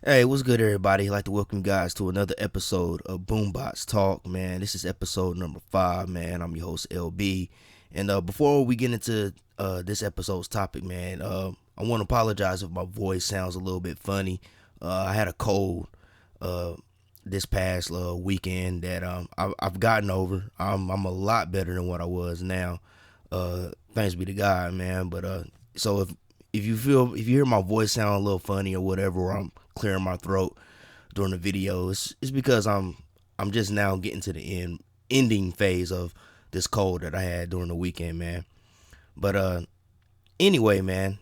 Hey, what's good, everybody? I'd like to welcome you guys to another episode of BoomBox Talk, man. This is episode number 5, man. I'm your host, LB. And before we get into this episode's topic, man, I want to apologize if my voice sounds a little bit funny. I had a cold uh, this past weekend that I've gotten over. I'm a lot better than what I was now. Thanks be to God, man. But so if you hear my voice sound a little funny or whatever, or I'm clearing my throat during the video, it's because I'm just now getting to the ending phase of this cold that I had during the weekend, man. But anyway, man,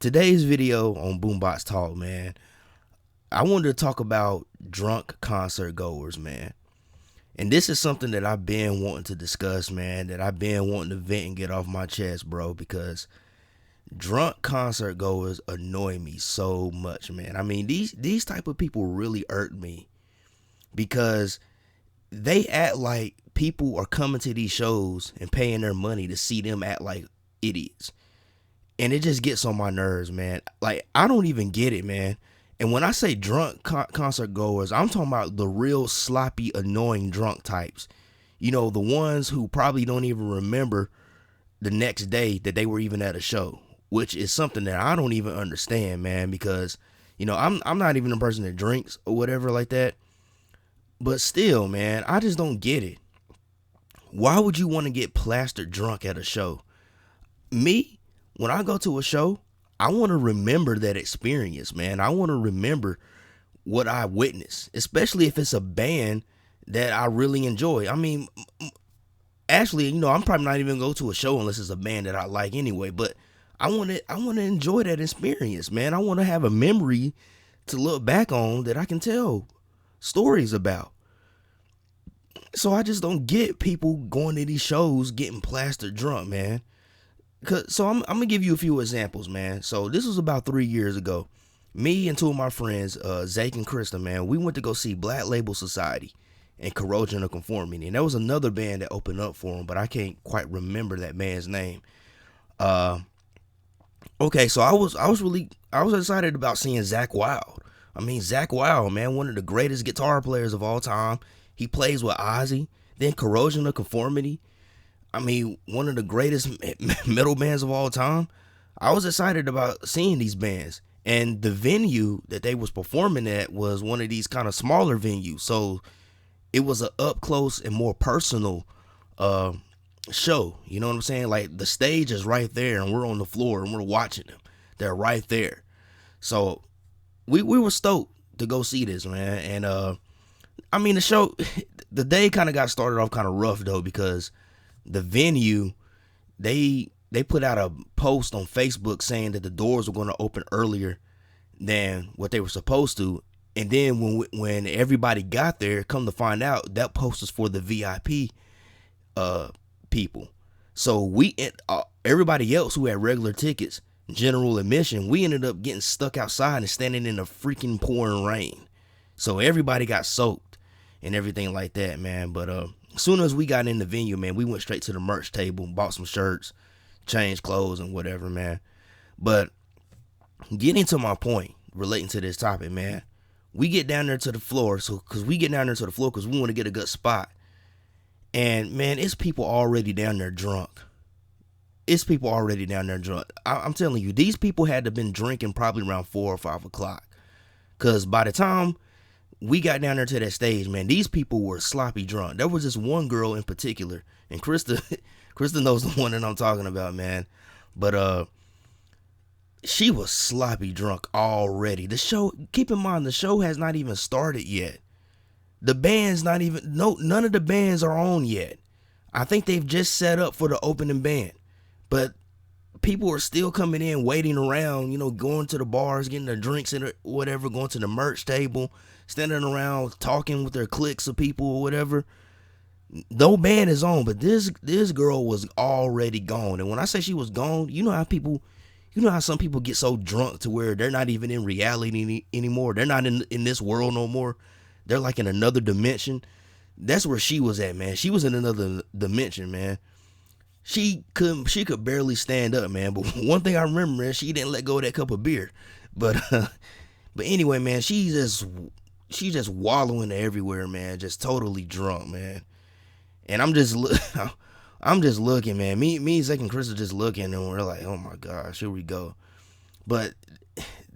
today's video on Boombox Talk, man, I wanted to talk about drunk concert goers, man. And this is something that I've been wanting to discuss, man, that I've been wanting to vent and get off my chest, bro, because drunk concert goers annoy me so much, man. I mean, these type of people really irk me because they act like people are coming to these shows and paying their money to see them act like idiots. And it just gets on my nerves, man. Like, I don't even get it, man. And when I say drunk concert goers, I'm talking about the real sloppy, annoying drunk types. You know, the ones who probably don't even remember the next day that they were even at a show, which is something that I don't even understand, man, because, you know, I'm not even a person that drinks or whatever like that. But still, man, I just don't get it. Why would you want to get plastered drunk at a show? Me, when I go to a show, I want to remember that experience, man. I want to remember what I witnessed, especially if it's a band that I really enjoy. I mean, actually, you know, I'm probably not even gonna go to a show unless it's a band that I like anyway. But I want to enjoy that experience, man. I want to have a memory to look back on that I can tell stories about. So I just don't get people going to these shows getting plastered drunk, man. So I'm gonna give you a few examples, man. So this was about 3 years ago. Me and two of my friends, Zake and Krista, man, we went to go see Black Label Society and Corrosion of Conformity. And there was another band that opened up for them, but I can't quite remember that band's name. Uh, okay, so I was excited about seeing Zach Wild. I mean, Zach Wild, man, one of the greatest guitar players of all time. He plays with Ozzy, then Corrosion of Conformity. I mean, one of the greatest metal bands of all time. I was excited about seeing these bands, and the venue that they was performing at was one of these kind of smaller venues. So it was a up close and more personal uh, show. You know what I'm saying? Like, the stage is right there, and we're on the floor and we're watching them. They're right there. So we were stoked to go see this, man. And I mean, the show, the day kind of got started off kind of rough though, because the venue, they put out a post on Facebook saying that the doors were going to open earlier than what they were supposed to. And then when everybody got there, come to find out that post was for the VIP people. So everybody else who had regular tickets, general admission, we ended up getting stuck outside and standing in the freaking pouring rain. So everybody got soaked and everything like that, man. But as soon as we got in the venue, man, we went straight to the merch table, bought some shirts, changed clothes and whatever, man. But getting to my point relating to this topic, man, we get down there to the floor, because we want to get a good spot. And man, it's people already down there drunk. I'm telling you, these people had to have been drinking probably around 4 or 5 o'clock. Because by the time we got down there to that stage, man, these people were sloppy drunk. There was this one girl in particular, and Krista Krista knows the one that I'm talking about, man. But she was sloppy drunk already. The show, keep in mind, the show has not even started yet. The band's not even, no, none of the bands are on yet. I think they've just set up for the opening band. But people are still coming in, waiting around, you know, going to the bars, getting their drinks and whatever, going to the merch table, standing around talking with their cliques of people or whatever. No band is on, but this girl was already gone. And when I say she was gone, you know how some people get so drunk to where they're not even in reality anymore. They're not in this world no more. They're like in another dimension. That's where she was at, man. She was in another dimension, man. She could barely stand up, man. But one thing I remember, man, she didn't let go of that cup of beer. But But anyway, man, she's just wallowing everywhere, man, just totally drunk, man. And I'm just looking, man. Me, Zach, and Chris are just looking, and we're like, oh my gosh, here we go. But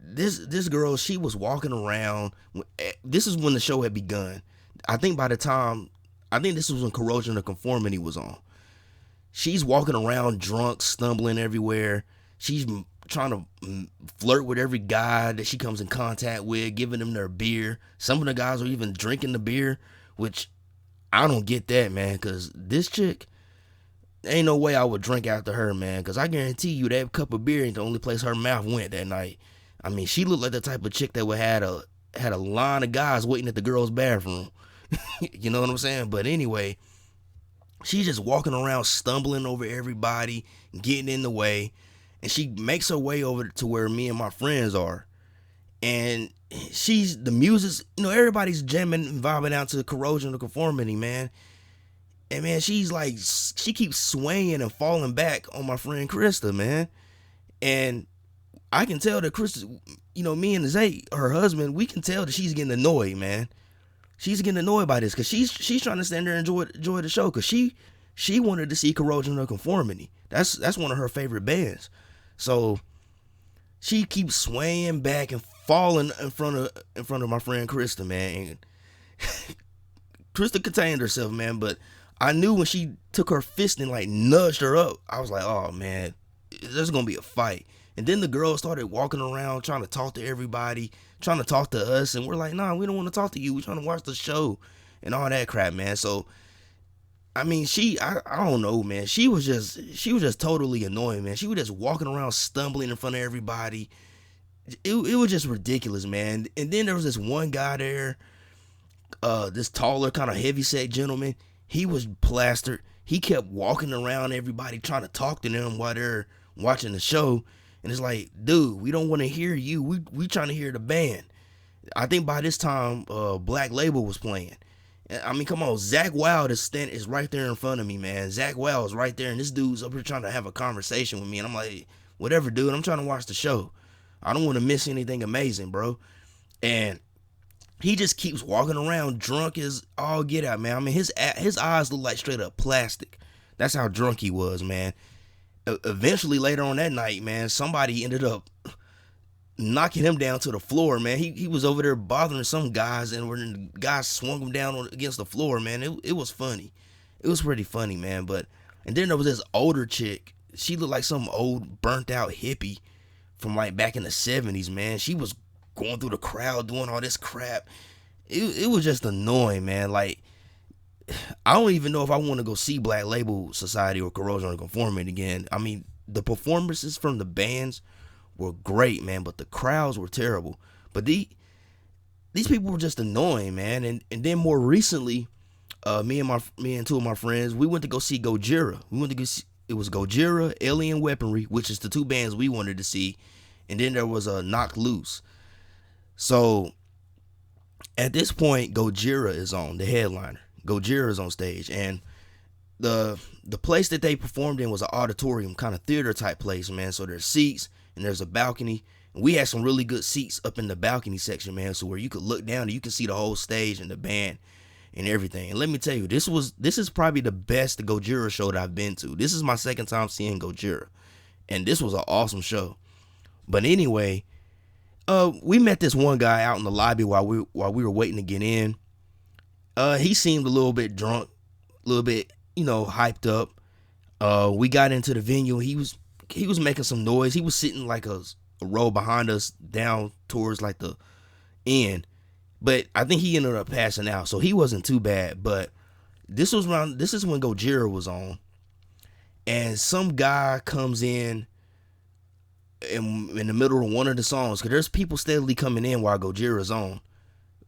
this girl, she was walking around. This is when the show had begun. I think this was when Corrosion of Conformity was on. She's walking around drunk, stumbling everywhere. She's trying to flirt with every guy that she comes in contact with, giving them their beer. Some of the guys are even drinking the beer, which I don't get that, man, because this chick, ain't no way I would drink after her, man, because I guarantee you that cup of beer ain't the only place her mouth went that night. I mean, she looked like the type of chick that would had a line of guys waiting at the girls' bathroom. You know what I'm saying? But anyway, she's just walking around, stumbling over everybody, getting in the way, and she makes her way over to where me and my friends are. And the music's, everybody's jamming and vibing out to Corrosion of Conformity, man. And man, she keeps swaying and falling back on my friend Krista, man. And I can tell that Krista, me and Zay, her husband, we can tell that she's getting annoyed, man. She's getting annoyed by this because she's trying to stand there and enjoy the show because she wanted to see Corrosion of Conformity. That's one of her favorite bands. So she keeps swaying back and falling in front of my friend Krista, man. And Krista contained herself, man, but I knew when she took her fist and like nudged her up, I was like, oh man, there's gonna be a fight. And then the girl started walking around trying to talk to everybody, trying to talk to us, and we're like, nah, we don't want to talk to you. We're trying to watch the show and all that crap, man. So I mean, I don't know, man. She was just totally annoying, man. She was just walking around stumbling in front of everybody. It was just ridiculous, man. And then there was this one guy there, this taller, kind of heavyset gentleman. He was plastered. He kept walking around everybody trying to talk to them while they're watching the show. And it's like, dude, we don't want to hear you. We trying to hear the band. I think by this time, Black Label was playing. I mean, come on, Zach Wild is right there in front of me, man. Zach Wild is right there, and this dude's up here trying to have a conversation with me. And I'm like, whatever, dude. I'm trying to watch the show. I don't want to miss anything amazing, bro. And he just keeps walking around drunk as all get out, man. I mean, his eyes look like straight up plastic. That's how drunk he was, man. Eventually, later on that night, man, somebody ended up knocking him down to the floor, man. He was over there bothering some guys, and when the guys swung him down against the floor, man, it was funny. It was pretty funny, man. And then there was this older chick. She looked like some old burnt out hippie from like back in the 70s, man. She was going through the crowd doing all this crap. It was just annoying, man. Like, I don't even know if I want to go see Black Label Society or Corrosion of Conformity again. I mean, the performances from the bands were great, man, but the crowds were terrible. But these people were just annoying, man. And then more recently, me and two of my friends, we went to go see Gojira. It was Gojira, Alien Weaponry, which is the two bands we wanted to see, and then there was a Knock Loose. So at this point, Gojira is on, the headliner. Gojira is on stage, and the place that they performed in was an auditorium, kind of theater type place, man. So there's seats and there's a balcony, and we had some really good seats up in the balcony section, man. So where you could look down and you could see the whole stage and the band and everything. And let me tell you, this is probably the best Gojira show that I've been to. This is my second time seeing Gojira, and this was an awesome show. But anyway, we met this one guy out in the lobby while we were waiting to get in. He seemed a little bit drunk, a little bit, hyped up. We got into the venue. He was making some noise. He was sitting like a row behind us down towards like the end. But I think he ended up passing out, so he wasn't too bad. But this is when Gojira was on. And some guy comes in the middle of one of the songs, because there's people steadily coming in while Gojira's on.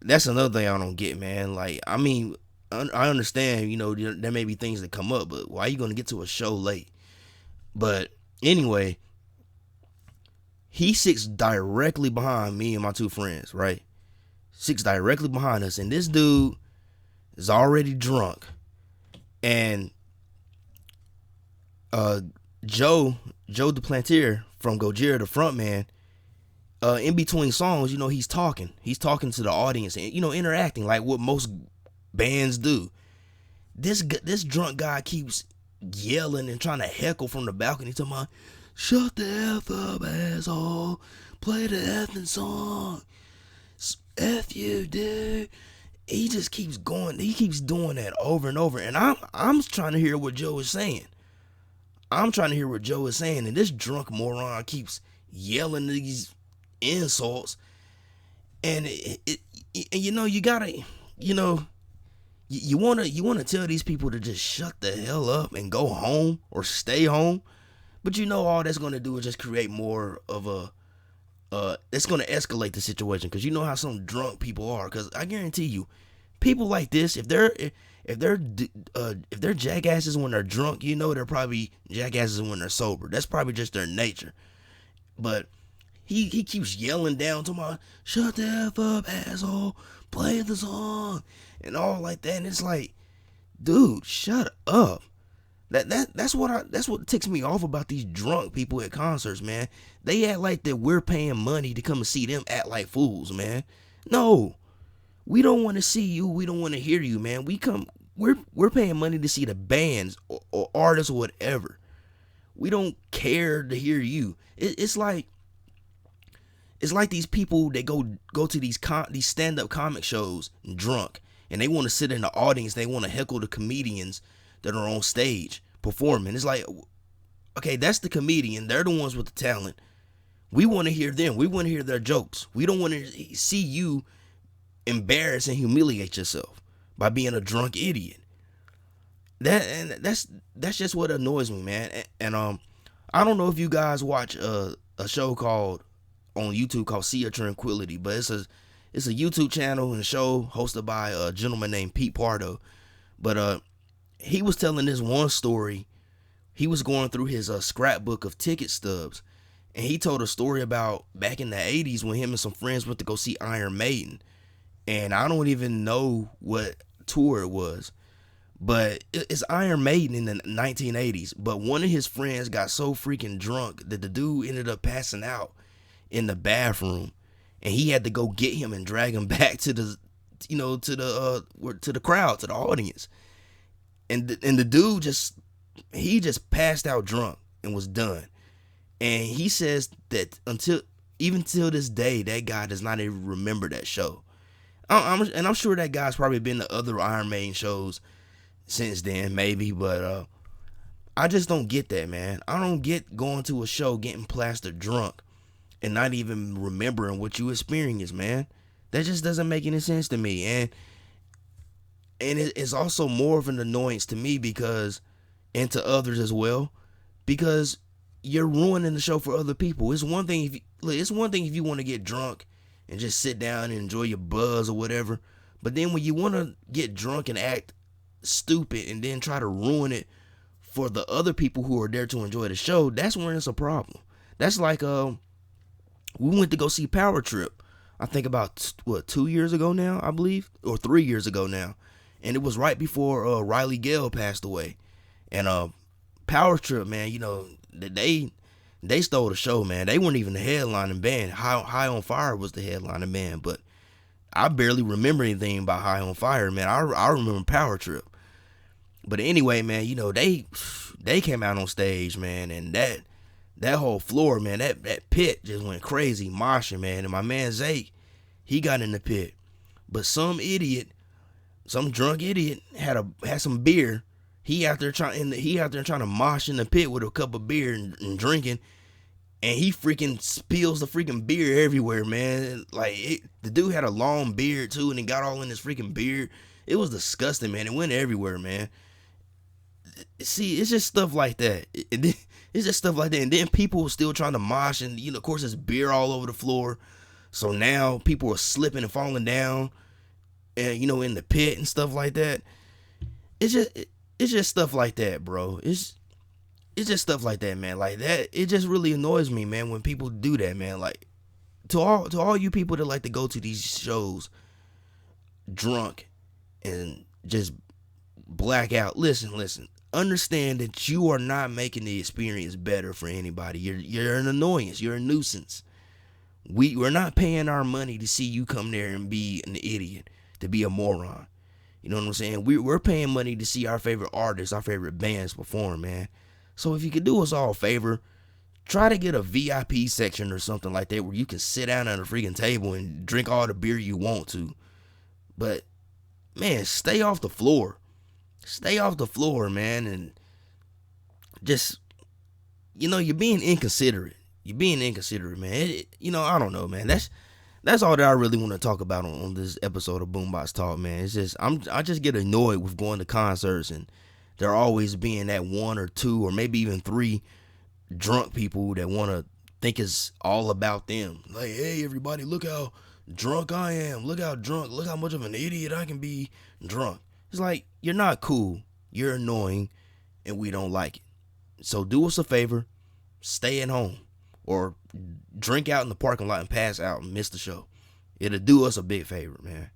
That's another thing I don't get, man. Like, I mean, I understand, there may be things that come up, but why are you going to get to a show late? But anyway, he sits directly behind me and my two friends, right? Sits directly behind us, and this dude is already drunk. And Joe Duplantier from Gojira, the front man, in between songs, he's talking to the audience and interacting like what most bands do. This drunk guy keeps yelling and trying to heckle from the balcony, talking about, "Shut the F up, asshole. Play the effing song. F you, dude." He just keeps going. He keeps doing that over and over. And I'm trying to hear what Joe is saying. And this drunk moron keeps yelling these insults. And you gotta, you wanna tell these people to just shut the hell up and go home or stay home. But all that's gonna do is just create more of a it's gonna escalate the situation, because you know how some drunk people are. Because I guarantee you, people like this, if they're jackasses when they're drunk, they're probably jackasses when they're sober. That's probably just their nature. But he keeps yelling down to my, "Shut the F up, asshole. Play the song," and all like that. And it's like, dude, shut up. That's what ticks me off about these drunk people at concerts, man. They act like that we're paying money to come and see them act like fools, man. No, we don't want to see you. We don't want to hear you, man. We're paying money to see the bands or artists or whatever. We don't care to hear you. It's like these people that go to these stand-up comic shows drunk, and they want to sit in the audience. They want to heckle the comedians that are on stage performing. It's like, okay, that's the comedian. They're the ones with the talent. We want to hear them. We want to hear their jokes. We don't want to see you embarrass and humiliate yourself by being a drunk idiot. That's just what annoys me, man. And I don't know if you guys watch a show on YouTube called Sea of Tranquility, but it's a YouTube channel and a show hosted by a gentleman named Pete Pardo. But he was telling this one story. He was going through his scrapbook of ticket stubs, and he told a story about back in the 80s when him and some friends went to go see Iron Maiden. And I don't even know what tour it was, but it's Iron Maiden in the 1980s. But one of his friends got so freaking drunk that the dude ended up passing out in the bathroom, and he had to go get him and drag him back to the crowd, to the audience. And the dude just passed out drunk and was done. And he says that even till this day, that guy does not even remember that show. I'm sure that guy's probably been to other Iron Maiden shows since then, maybe. But I just don't get that, man. I don't get going to a show getting plastered drunk and not even remembering what you experienced, man. That just doesn't make any sense to me. And it's also more of an annoyance to me and to others as well, because you're ruining the show for other people. It's one thing if you want to get drunk and just sit down and enjoy your buzz or whatever, but then when you want to get drunk and act stupid and then try to ruin it for the other people who are there to enjoy the show, that's when it's a problem. That's like we went to go see Power Trip, I think about 2 years ago now, I believe, or 3 years ago now. And it was right before Riley Gale passed away. And Power Trip, man, they stole the show, man. They weren't even the headlining band. High on Fire was the headlining band, but I barely remember anything about High on Fire, man. I remember Power Trip. But anyway, man, they came out on stage, man, and that whole floor, man, that pit just went crazy, moshing, man. And my man Zake, he got in the pit, but some drunk idiot had some beer. He out there trying to mosh in the pit with a cup of beer and drinking, and he freaking spills the freaking beer everywhere, man. Like the dude had a long beard too, and it got all in his freaking beard. It was disgusting, man. It went everywhere, man. See, it's just stuff like that. It's just stuff like that, and then people were still trying to mosh, and of course, there's beer all over the floor. So now people are slipping and falling down, and in the pit and stuff like that. It's just stuff like that, bro. It's just stuff like that, man. Like that, it just really annoys me, man, when people do that, man. Like to all you people that like to go to these shows drunk and just black out. Listen. Understand that you are not making the experience better for anybody. You're an annoyance. You're a nuisance. We're not paying our money to see you come there and be an idiot, to be a moron. You know what I'm saying? We're paying money to see our favorite artists, our favorite bands perform, man. So if you could do us all a favor, try to get a VIP section or something like that where you can sit down at a freaking table and drink all the beer you want to. But man, stay off the floor. Stay off the floor, man, and just, you're being inconsiderate. You're being inconsiderate, man. I don't know, man. That's all that I really want to talk about on this episode of BoomBox Talk, man. It's just I just get annoyed with going to concerts and there always being that one or two or maybe even three drunk people that want to think it's all about them. Like, hey, everybody, look how drunk I am. Look how much of an idiot I can be drunk. It's like, you're not cool. You're annoying, and we don't like it. So do us a favor, stay at home, or drink out in the parking lot and pass out and miss the show. It'll do us a big favor, man.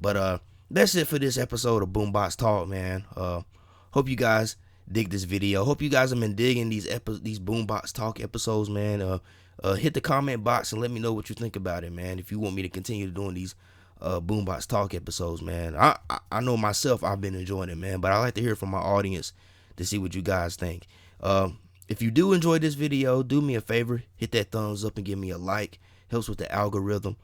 But that's it for this episode of BoomBox Talk, man. Hope you guys dig this video. Hope you guys have been digging these BoomBox Talk episodes, man. Hit the comment box and let me know what you think about it, man. If you want me to continue doing these BoomBox Talk episodes, man. I know myself, I've been enjoying it, man. But I like to hear from my audience to see what you guys think. If you do enjoy this video, do me a favor, hit that thumbs up and give me a like. Helps with the algorithm.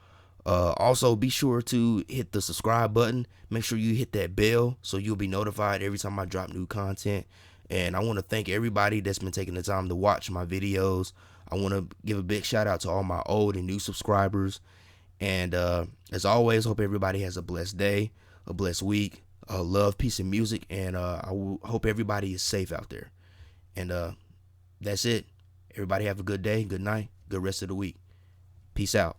Also, be sure to hit the subscribe button. Make sure you hit that bell so you'll be notified every time I drop new content. And I want to thank everybody that's been taking the time to watch my videos. I want to give a big shout out to all my old and new subscribers. And as always, hope everybody has a blessed day, a blessed week. Love, peace, and music. And hope everybody is safe out there. And that's it. Everybody have a good day, good night, good rest of the week. Peace out.